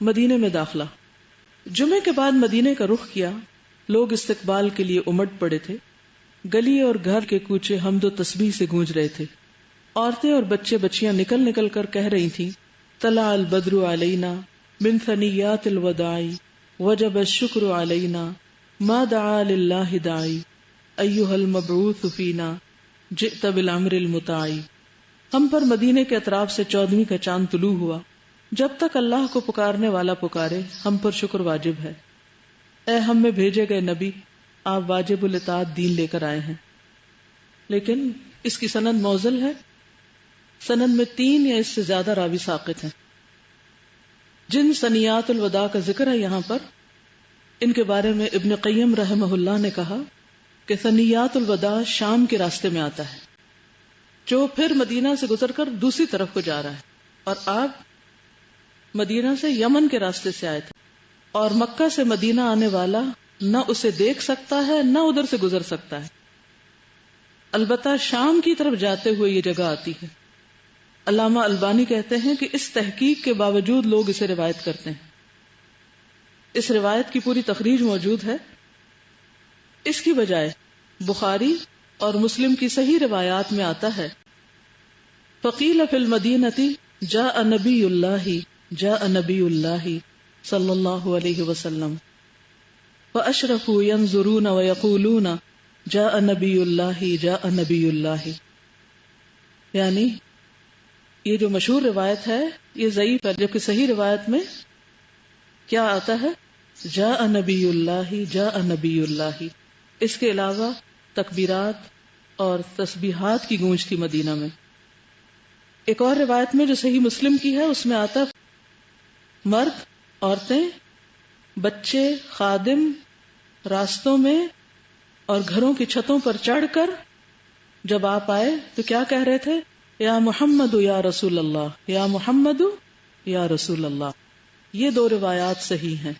مدینے میں داخلہ. جمعے کے بعد مدینے کا رخ کیا. لوگ استقبال کے لیے امٹ پڑے تھے. گلی اور گھر کے کوچے حمد و تسبیح سے گونج رہے تھے. عورتیں اور بچے بچیاں نکل نکل کر کہہ رہی تھیں طلع البدر علینا من ثنیات الوداع وجب الشکر علینا ما دعا للہ داعی ایھا المبعوث فینا جئت بالامر المطاع. ہم پر مدینے کے اطراف سے 14ویں کا چاند طلوع ہوا. جب تک اللہ کو پکارنے والا پکارے ہم پر شکر واجب ہے. اے ہم میں بھیجے گئے نبی، آپ واجب الاطاعت دین لے کر آئے ہیں. لیکن اس کی سند معضل ہے. سند میں 3 یا اس سے زیادہ راوی ساقط ہیں. جن سنیات الوداع کا ذکر ہے یہاں پر، ان کے بارے میں ابن قیم رحمہ اللہ نے کہا کہ سنیات الوداع شام کے راستے میں آتا ہے، جو پھر مدینہ سے گزر کر دوسری طرف کو جا رہا ہے. اور آپ مدینہ سے یمن کے راستے سے آئے تھے، اور مکہ سے مدینہ آنے والا نہ اسے دیکھ سکتا ہے نہ ادھر سے گزر سکتا ہے. البتہ شام کی طرف جاتے ہوئے یہ جگہ آتی ہے. علامہ البانی کہتے ہیں کہ اس تحقیق کے باوجود لوگ اسے روایت کرتے ہیں. اس روایت کی پوری تخریج موجود ہے. اس کی بجائے بخاری اور مسلم کی صحیح روایات میں آتا ہے فقیل فی المدینۃ جاء نبی اللہ صلی اللہ علیہ وسلم فاشرفوا ينظرون ويقولون جاء نبی اللہ. یعنی یہ جو مشہور روایت ہے یہ ضعیف ہے، جبکہ صحیح روایت میں کیا آتا ہے جاء نبی اللہ. اس کے علاوہ تکبیرات اور تسبیحات کی گونج تھی مدینہ میں. ایک اور روایت میں جو صحیح مسلم کی ہے اس میں آتا ہے مرد، عورتیں، بچے، خادم راستوں میں اور گھروں کی چھتوں پر چڑھ کر جب آپ آئے تو کیا کہہ رہے تھے؟ یا محمد یا رسول اللہ، یا محمد یا رسول اللہ. یہ 2 روایات صحیح ہیں،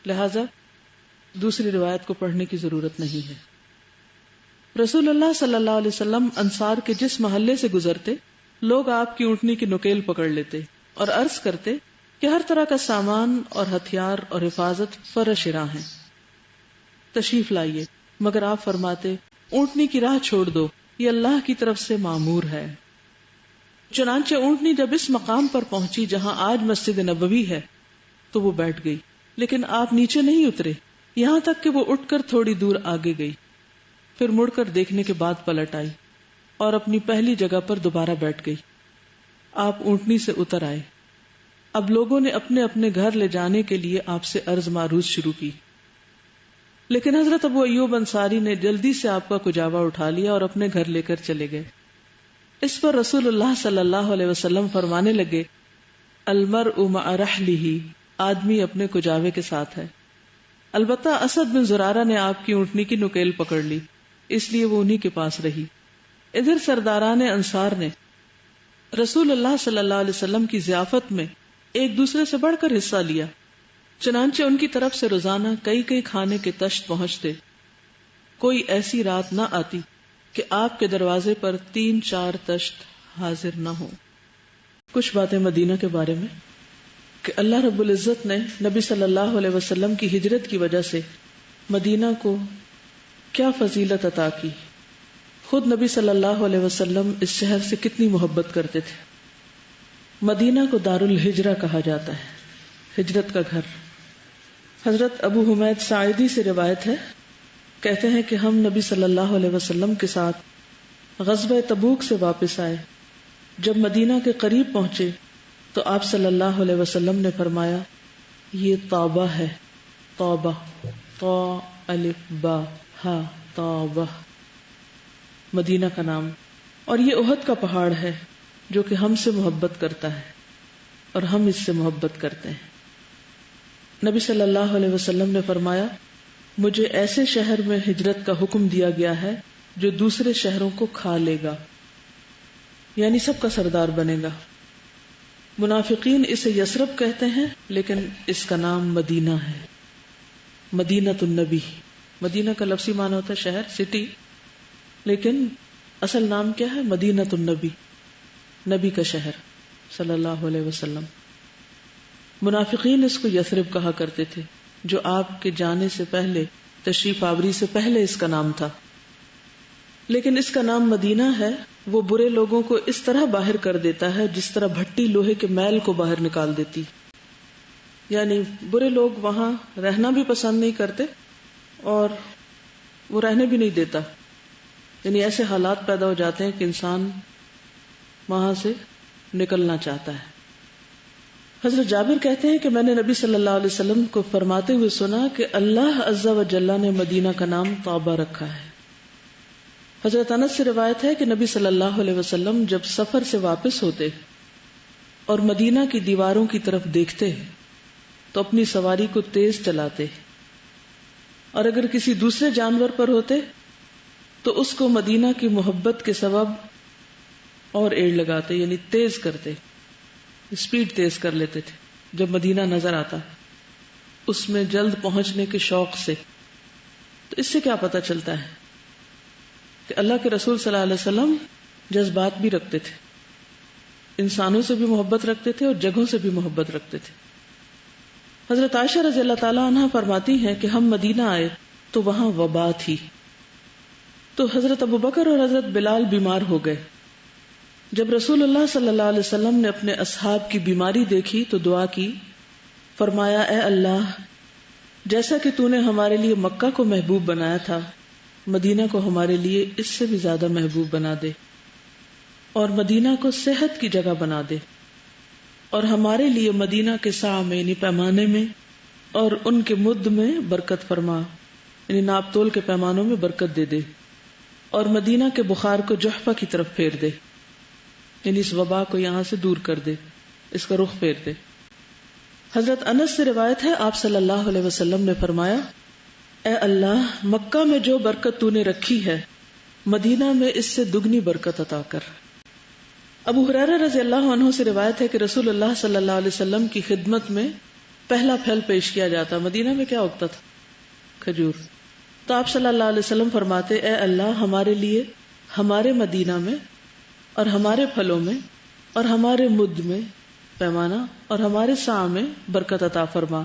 لہذا دوسری روایت کو پڑھنے کی ضرورت نہیں ہے. رسول اللہ صلی اللہ علیہ وسلم انصار کے جس محلے سے گزرتے لوگ آپ کی اونٹنی کی نکیل پکڑ لیتے اور عرض کرتے کہ ہر طرح کا سامان اور ہتھیار اور حفاظت فرش راہ ہیں، تشریف لائیے. مگر آپ فرماتے اونٹنی کی راہ چھوڑ دو، یہ اللہ کی طرف سے مامور ہے. چنانچہ اونٹنی جب اس مقام پر پہنچی جہاں آج مسجد نبوی ہے تو وہ بیٹھ گئی، لیکن آپ نیچے نہیں اترے یہاں تک کہ وہ اٹھ کر تھوڑی دور آگے گئی. پھر مڑ کر دیکھنے کے بعد پلٹ آئی اور اپنی پہلی جگہ پر دوبارہ بیٹھ گئی. آپ اونٹنی سے اتر آئے. اب لوگوں نے اپنے اپنے گھر لے جانے کے لیے آپ سے عرض معروض شروع کی، لیکن حضرت ابو ایوب انصاری نے جلدی سے آپ کا کجاوا اٹھا لیا اور اپنے گھر لے کر چلے گئے. اس پر رسول اللہ صلی اللہ علیہ وسلم فرمانے لگے المرء مع رحلہ، آدمی اپنے کجاوے کے ساتھ ہے. البتہ اسد بن زرارہ نے آپ کی اونٹنی کی نکیل پکڑ لی، اس لیے وہ انہی کے پاس رہی. ادھر سرداران انصار نے رسول اللہ صلی اللہ علیہ وسلم کی ضیافت میں ایک دوسرے سے بڑھ کر حصہ لیا، چنانچہ ان کی طرف سے روزانہ کئی کھانے کے تشت پہنچتے. کوئی ایسی رات نہ آتی کہ آپ کے دروازے پر 3-4 تشت حاضر نہ ہوں. کچھ باتیں مدینہ کے بارے میں کہ اللہ رب العزت نے نبی صلی اللہ علیہ وسلم کی ہجرت کی وجہ سے مدینہ کو کیا فضیلت عطا کی. خود نبی صلی اللہ علیہ وسلم اس شہر سے کتنی محبت کرتے تھے. مدینہ کو دار الہجرہ کہا جاتا ہے، ہجرت کا گھر. حضرت ابو حمید ساعدی سے روایت ہے، کہتے ہیں کہ ہم نبی صلی اللہ علیہ وسلم کے ساتھ غزوہ تبوک سے واپس آئے. جب مدینہ کے قریب پہنچے تو آپ صلی اللہ علیہ وسلم نے فرمایا یہ طابہ ہے، طابہ، طا الف با ہا، طابہ مدینہ کا نام، اور یہ احد کا پہاڑ ہے جو کہ ہم سے محبت کرتا ہے اور ہم اس سے محبت کرتے ہیں. نبی صلی اللہ علیہ وسلم نے فرمایا مجھے ایسے شہر میں ہجرت کا حکم دیا گیا ہے جو دوسرے شہروں کو کھا لے گا، یعنی سب کا سردار بنے گا. منافقین اسے یثرب کہتے ہیں لیکن اس کا نام مدینہ ہے، مدینۃ النبی. مدینہ کا لفظی معنی ہوتا ہے شہر، سٹی، لیکن اصل نام کیا ہے؟ مدینۃ النبی، نبی کا شہر صلی اللہ علیہ وسلم. منافقین اس کو یثرب کہا کرتے تھے، جو آپ کے جانے سے پہلے، تشریف آوری سے پہلے اس کا نام تھا، لیکن اس کا نام مدینہ ہے۔ وہ برے لوگوں کو اس طرح باہر کر دیتا ہے جس طرح بھٹی لوہے کے میل کو باہر نکال دیتی، یعنی برے لوگ وہاں رہنا بھی پسند نہیں کرتے اور وہ رہنے بھی نہیں دیتا، یعنی ایسے حالات پیدا ہو جاتے ہیں کہ انسان وہاں سے نکلنا چاہتا ہے۔ حضرت جابر کہتے ہیں کہ میں نے نبی صلی اللہ علیہ وسلم کو فرماتے ہوئے سنا کہ اللہ عز و جل نے مدینہ کا نام طابہ رکھا ہے۔ حضرت انس سے روایت ہے کہ نبی صلی اللہ علیہ وسلم جب سفر سے واپس ہوتے اور مدینہ کی دیواروں کی طرف دیکھتے تو اپنی سواری کو تیز چلاتے، اور اگر کسی دوسرے جانور پر ہوتے تو اس کو مدینہ کی محبت کے سبب اور ایڑ لگاتے، یعنی تیز کرتے، اسپیڈ تیز کر لیتے تھے جب مدینہ نظر آتا، اس میں جلد پہنچنے کے شوق سے۔ تو اس سے کیا پتہ چلتا ہے کہ اللہ کے رسول صلی اللہ علیہ وسلم جذبات بھی رکھتے تھے، انسانوں سے بھی محبت رکھتے تھے اور جگہوں سے بھی محبت رکھتے تھے۔ حضرت عائشہ رضی اللہ تعالی عنہ فرماتی ہیں کہ ہم مدینہ آئے تو وہاں وبا تھی، تو حضرت ابوبکر اور حضرت بلال بیمار ہو گئے۔ جب رسول اللہ صلی اللہ علیہ وسلم نے اپنے اصحاب کی بیماری دیکھی تو دعا کی، فرمایا اے اللہ، جیسا کہ تو نے ہمارے لیے مکہ کو محبوب بنایا تھا، مدینہ کو ہمارے لیے اس سے بھی زیادہ محبوب بنا دے، اور مدینہ کو صحت کی جگہ بنا دے، اور ہمارے لیے مدینہ کے ساع میں یعنی پیمانے میں اور ان کے مد میں برکت فرما، یعنی ناپ تول کے پیمانوں میں برکت دے دے، اور مدینہ کے بخار کو جحفہ کی طرف پھیر دے، یعنی اس وبا کو یہاں سے دور کر دے، اس کا رخ پھیر دے۔ حضرت انس سے روایت ہے آپ صلی اللہ علیہ وسلم نے فرمایا، اے اللہ، مکہ میں جو برکت تو نے رکھی ہے مدینہ میں اس سے دگنی برکت عطا کر۔ ابو ہریرہ رضی اللہ عنہ سے روایت ہے کہ رسول اللہ صلی اللہ علیہ وسلم کی خدمت میں پہلا پھل پیش کیا جاتا۔ مدینہ میں کیا اگتا تھا؟ کھجور۔ تو آپ صلی اللہ علیہ وسلم فرماتے، اے اللہ، ہمارے لیے ہمارے مدینہ میں اور ہمارے پھلوں میں اور ہمارے مد میں پیمانہ اور ہمارے ساع میں برکت عطا فرما۔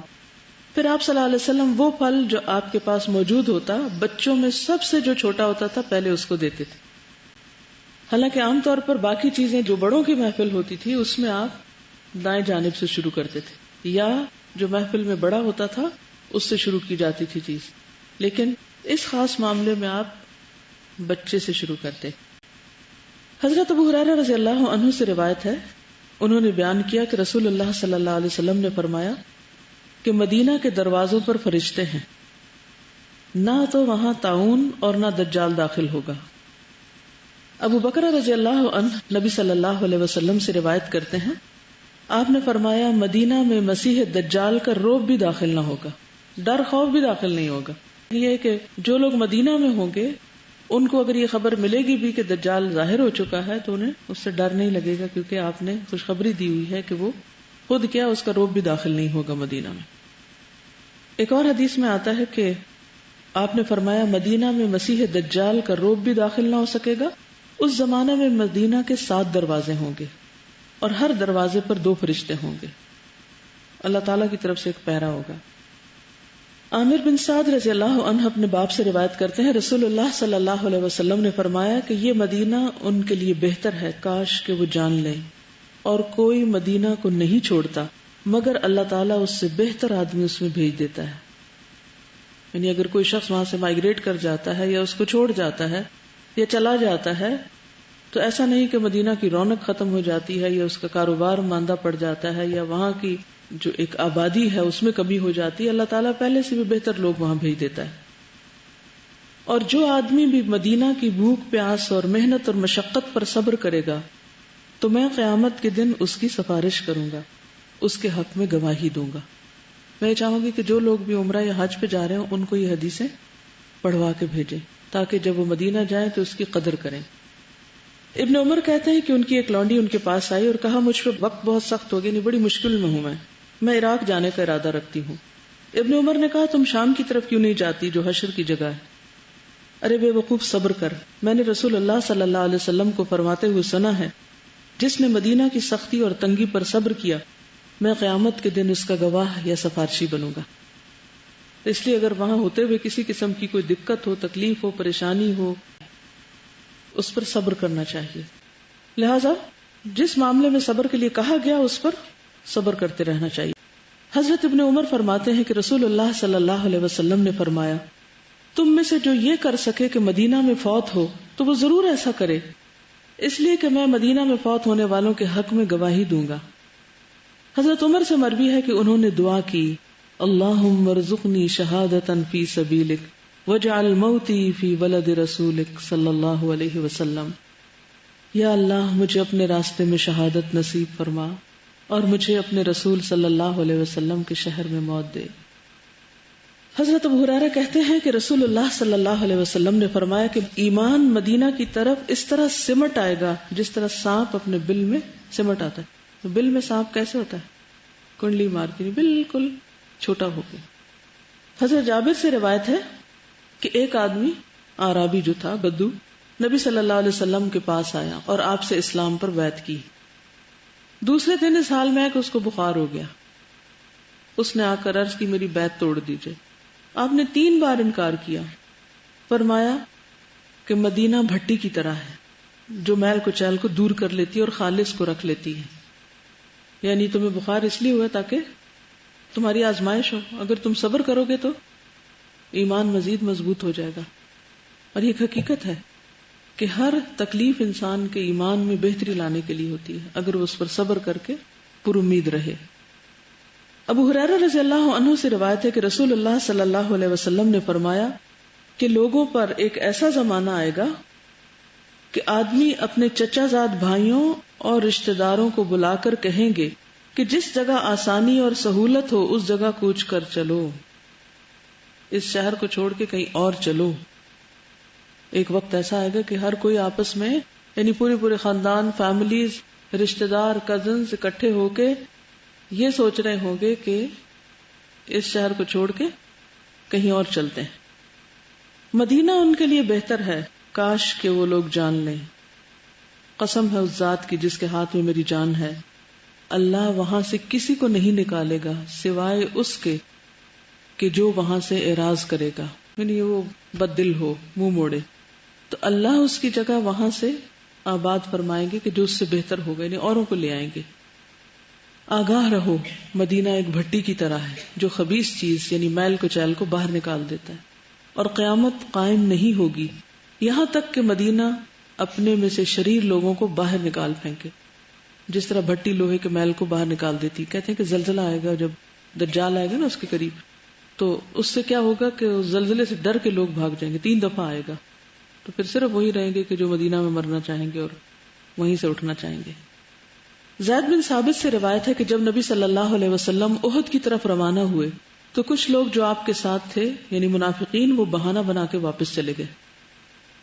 پھر آپ صلی اللہ علیہ وسلم وہ پھل جو آپ کے پاس موجود ہوتا، بچوں میں سب سے جو چھوٹا ہوتا تھا پہلے اس کو دیتے تھے۔ حالانکہ عام طور پر باقی چیزیں جو بڑوں کی محفل ہوتی تھی اس میں آپ دائیں جانب سے شروع کرتے تھے، یا جو محفل میں بڑا ہوتا تھا اس سے شروع کی جاتی تھی چیز، لیکن اس خاص معاملے میں آپ بچے سے شروع کرتے۔ حضرت ابو ہریرہ رضی اللہ عنہ سے روایت ہے، انہوں نے بیان کیا کہ رسول اللہ صلی اللہ علیہ وسلم نے فرمایا کہ مدینہ کے دروازوں پر فرشتے ہیں، نہ تو وہاں طاعون اور نہ دجال داخل ہوگا۔ ابو بکر رضی اللہ عنہ نبی صلی اللہ علیہ وسلم سے روایت کرتے ہیں، آپ نے فرمایا مدینہ میں مسیح دجال کا رعب بھی داخل نہ ہوگا، ڈر خوف بھی داخل نہیں ہوگا۔ یہ کہ جو لوگ مدینہ میں ہوں گے ان کو اگر یہ خبر ملے گی بھی کہ دجال ظاہر ہو چکا ہے تو انہیں اس سے ڈر نہیں لگے گا، کیونکہ آپ نے خوشخبری دی ہوئی ہے کہ وہ خود کیا اس کا رعب بھی داخل نہیں ہوگا مدینہ میں۔ ایک اور حدیث میں آتا ہے کہ آپ نے فرمایا مدینہ میں مسیح دجال کا رعب بھی داخل نہ ہو سکے گا۔ اس زمانے میں مدینہ کے 7 دروازے ہوں گے اور ہر دروازے پر 2 فرشتے ہوں گے، اللہ تعالیٰ کی طرف سے ایک پہرا ہوگا۔ عامر بن سعد رضی اللہ عنہ اپنے باپ سے روایت کرتے ہیں، رسول اللہ صلی اللہ علیہ وسلم نے فرمایا کہ یہ مدینہ ان کے لیے بہتر ہے، کاش کہ وہ جان لیں، اور کوئی مدینہ کو نہیں چھوڑتا مگر اللہ تعالیٰ اس سے بہتر آدمی اس میں بھیج دیتا ہے۔ یعنی اگر کوئی شخص وہاں سے مائگریٹ کر جاتا ہے یا اس کو چھوڑ جاتا ہے یا چلا جاتا ہے تو ایسا نہیں کہ مدینہ کی رونق ختم ہو جاتی ہے یا اس کا کاروبار ماندہ پڑ جاتا ہے یا وہاں کی جو ایک آبادی ہے اس میں کمی ہو جاتی ہے، اللہ تعالیٰ پہلے سے بھی بہتر لوگ وہاں بھیج دیتا ہے۔ اور جو آدمی بھی مدینہ کی بھوک پیاس اور محنت اور مشقت پر صبر کرے گا تو میں قیامت کے دن اس کی سفارش کروں گا، اس کے حق میں گواہی دوں گا۔ میں چاہوں گی کہ جو لوگ بھی عمرہ یا حج پہ جا رہے ہیں ان کو یہ حدیثیں پڑھوا کے بھیجیں تاکہ جب وہ مدینہ جائیں تو اس کی قدر کریں۔ ابن عمر کہتے ہیں کہ ان کی ایک لونڈی ان کے پاس آئی اور کہا مجھ پہ وقت بہت سخت ہو گیا، بڑی مشکل میں ہوں، میں عراق جانے کا ارادہ رکھتی ہوں۔ ابن عمر نے کہا تم شام کی طرف کیوں نہیں جاتی جو حشر کی جگہ ہے؟ ارے بے وقوف صبر کر، میں نے رسول اللہ صلی اللہ علیہ وسلم کو فرماتے ہوئے سنا ہے، جس نے مدینہ کی سختی اور تنگی پر صبر کیا میں قیامت کے دن اس کا گواہ یا سفارشی بنوں گا. اس لیے اگر وہاں ہوتے ہوئے کسی قسم کی کوئی دقت ہو، تکلیف ہو، پریشانی ہو، اس پر صبر کرنا چاہیے. لہذا جس معاملے میں صبر کے لیے کہا گیا اس پر صبر کرتے رہنا چاہیے. حضرت ابن عمر فرماتے ہیں کہ رسول اللہ صلی اللہ علیہ وسلم نے فرمایا، تم میں سے جو یہ کر سکے کہ مدینہ میں فوت ہو تو وہ ضرور ایسا کرے، اس لیے کہ میں مدینہ میں فوت ہونے والوں کے حق میں گواہی دوں گا. حضرت عمر سے مروی ہے کہ انہوں نے دعا کی، اللہم ارزقنی شہادتا فی سبیلک واجعل موتی فی ولد رسولک صلی اللہ علیہ وسلم. یا اللہ مجھے اپنے راستے میں شہادت نصیب فرما اور مجھے اپنے رسول صلی اللہ علیہ وسلم کے شہر میں موت دے. حضرت ابو ہریرہ کہتے ہیں کہ رسول اللہ صلی اللہ علیہ وسلم نے فرمایا کہ ایمان مدینہ کی طرف اس طرح سمٹ آئے گا جس طرح سانپ اپنے بل میں سمٹ آتا ہے. تو بل میں سانپ کیسے ہوتا ہے؟ کنڈلی مار کے بالکل چھوٹا ہو گیا. حضرت جابر سے روایت ہے کہ ایک آدمی اعرابی جو تھا، بدو، نبی صلی اللہ علیہ وسلم کے پاس آیا اور آپ سے اسلام پر بیعت کی. دوسرے دن اس حال میں ہے کہ اس کو بخار ہو گیا. اس نے آ کر عرض کی میری بیعت توڑ دیجئے. آپ نے 3 بار انکار کیا. فرمایا کہ مدینہ بھٹی کی طرح ہے جو میل کچیل کو دور کر لیتی ہے اور خالص کو رکھ لیتی ہے. یعنی تمہیں بخار اس لیے ہوا تاکہ تمہاری آزمائش ہو، اگر تم صبر کرو گے تو ایمان مزید مضبوط ہو جائے گا. اور یہ حقیقت ہے کہ ہر تکلیف انسان کے ایمان میں بہتری لانے کے لیے ہوتی ہے اگر وہ اس پر صبر کر کے پر امید رہے. ابو ہریرہ رضی اللہ عنہ سے روایت ہے کہ رسول اللہ صلی اللہ علیہ وسلم نے فرمایا کہ لوگوں پر ایک ایسا زمانہ آئے گا کہ آدمی اپنے چچا زاد بھائیوں اور رشتہ داروں کو بلا کر کہیں گے کہ جس جگہ آسانی اور سہولت ہو اس جگہ کوچ کر چلو، اس شہر کو چھوڑ کے کہیں اور چلو. ایک وقت ایسا آئے گا کہ ہر کوئی آپس میں، یعنی پورے خاندان، فیملیز، رشتہ دار، کزنز اکٹھے ہو کے یہ سوچ رہے ہوں گے کہ اس شہر کو چھوڑ کے کہیں اور چلتے ہیں. مدینہ ان کے لیے بہتر ہے، کاش کہ وہ لوگ جان لیں. قسم ہے اس ذات کی جس کے ہاتھ میں میری جان ہے، اللہ وہاں سے کسی کو نہیں نکالے گا سوائے اس کے کہ جو وہاں سے اعراض کرے گا، یعنی وہ بد دل ہو، منہ موڑے، تو اللہ اس کی جگہ وہاں سے آباد فرمائیں گے کہ جو اس سے بہتر ہوگا، یعنی اوروں کو لے آئیں گے. آگاہ رہو، مدینہ ایک بھٹی کی طرح ہے جو خبیث چیز یعنی میل کچیل کو باہر نکال دیتا ہے، اور قیامت قائم نہیں ہوگی یہاں تک کہ مدینہ اپنے میں سے شریر لوگوں کو باہر نکال پھینکے، جس طرح بھٹی لوہے کے میل کو باہر نکال دیتی. کہتے ہیں کہ زلزلہ آئے گا، جب دجال آئے گا نا اس کے قریب، تو اس سے کیا ہوگا کہ اس زلزلے سے ڈر کے لوگ بھاگ جائیں گے. 3 دفعہ آئے گا تو پھر صرف وہی رہیں گے کہ جو مدینہ میں مرنا چاہیں گے اور وہیں سے اٹھنا چاہیں گے. زید بن ثابت سے روایت ہے کہ جب نبی صلی اللہ علیہ وسلم احد کی طرف روانہ ہوئے تو کچھ لوگ جو آپ کے ساتھ تھے یعنی منافقین، وہ بہانہ بنا کے واپس چلے گئے.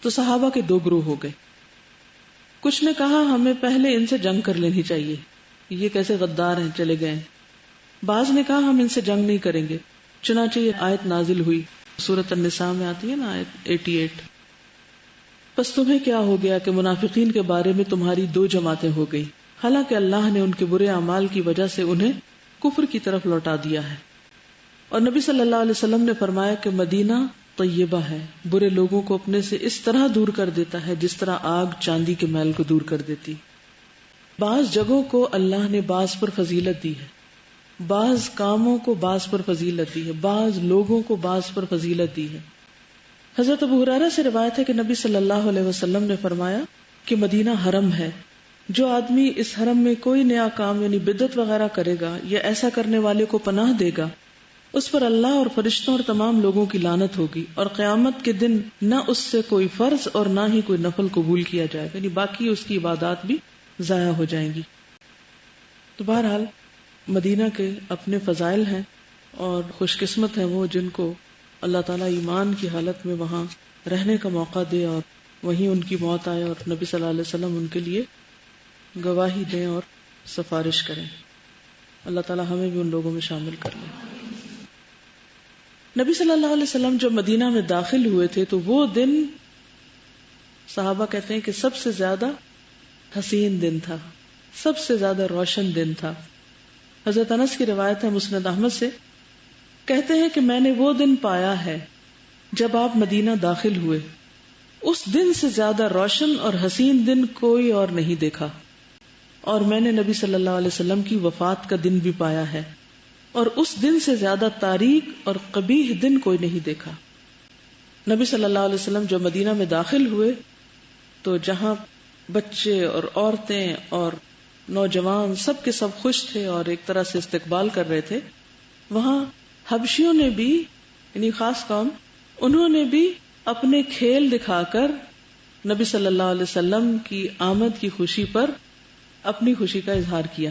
تو صحابہ کے 2 گروہ ہو گئے. کچھ نے کہا ہمیں پہلے ان سے جنگ کر لینی چاہیے، یہ کیسے غدار ہیں، چلے گئے. بعض نے کہا ہم ان سے جنگ نہیں کریں گے. چنانچہ یہ آیت نازل ہوئی، سورۃ النساء میں آتی ہے نا، آیت 88. پس تمہیں کیا ہو گیا کہ منافقین کے بارے میں تمہاری 2 جماعتیں ہو گئی، حالانکہ اللہ نے ان کے برے اعمال کی وجہ سے انہیں کفر کی طرف لوٹا دیا ہے. اور نبی صلی اللہ علیہ وسلم نے فرمایا کہ مدینہ طیبہ ہے، برے لوگوں کو اپنے سے اس طرح دور کر دیتا ہے جس طرح آگ چاندی کے میل کو دور کر دیتی. بعض جگہوں کو اللہ نے بعض پر فضیلت دی ہے، بعض کاموں کو بعض پر فضیلت دی ہے، بعض لوگوں کو بعض پر فضیلت دی ہے. حضرت ابو ہریرہ سے روایت ہے کہ نبی صلی اللہ علیہ وسلم نے فرمایا کہ مدینہ حرم ہے، جو آدمی اس حرم میں کوئی نیا کام یعنی بدعت وغیرہ کرے گا یا ایسا کرنے والے کو پناہ دے گا، اس پر اللہ اور فرشتوں اور تمام لوگوں کی لعنت ہوگی، اور قیامت کے دن نہ اس سے کوئی فرض اور نہ ہی کوئی نفل قبول کیا جائے گا، یعنی باقی اس کی عبادات بھی ضائع ہو جائیں گی. تو بہرحال مدینہ کے اپنے فضائل ہیں، اور خوش قسمت ہیں وہ جن کو اللہ تعالیٰ ایمان کی حالت میں وہاں رہنے کا موقع دے اور وہیں ان کی موت آئے اور نبی صلی اللہ علیہ وسلم ان کے لیے گواہی دیں اور سفارش کریں. اللہ تعالیٰ ہمیں بھی ان لوگوں میں شامل کر لیں. نبی صلی اللہ علیہ وسلم جب مدینہ میں داخل ہوئے تھے تو وہ دن صحابہ کہتے ہیں کہ سب سے زیادہ حسین دن تھا، سب سے زیادہ روشن دن تھا. حضرت انس کی روایت ہے مسند احمد سے، کہتے ہیں کہ میں نے وہ دن پایا ہے جب آپ مدینہ داخل ہوئے، اس دن سے زیادہ روشن اور حسین دن کوئی اور نہیں دیکھا، اور میں نے نبی صلی اللہ علیہ وسلم کی وفات کا دن بھی پایا ہے، اور اس دن سے زیادہ تاریک اور قبیح دن کوئی نہیں دیکھا۔ نبی صلی اللہ علیہ وسلم جو مدینہ میں داخل ہوئے تو جہاں بچے اور عورتیں اور نوجوان سب کے سب خوش تھے اور ایک طرح سے استقبال کر رہے تھے، وہاں حبشیوں نے بھی، یعنی خاص قوم، انہوں نے بھی اپنے کھیل دکھا کر نبی صلی اللہ علیہ وسلم کی آمد کی خوشی پر اپنی خوشی کا اظہار کیا۔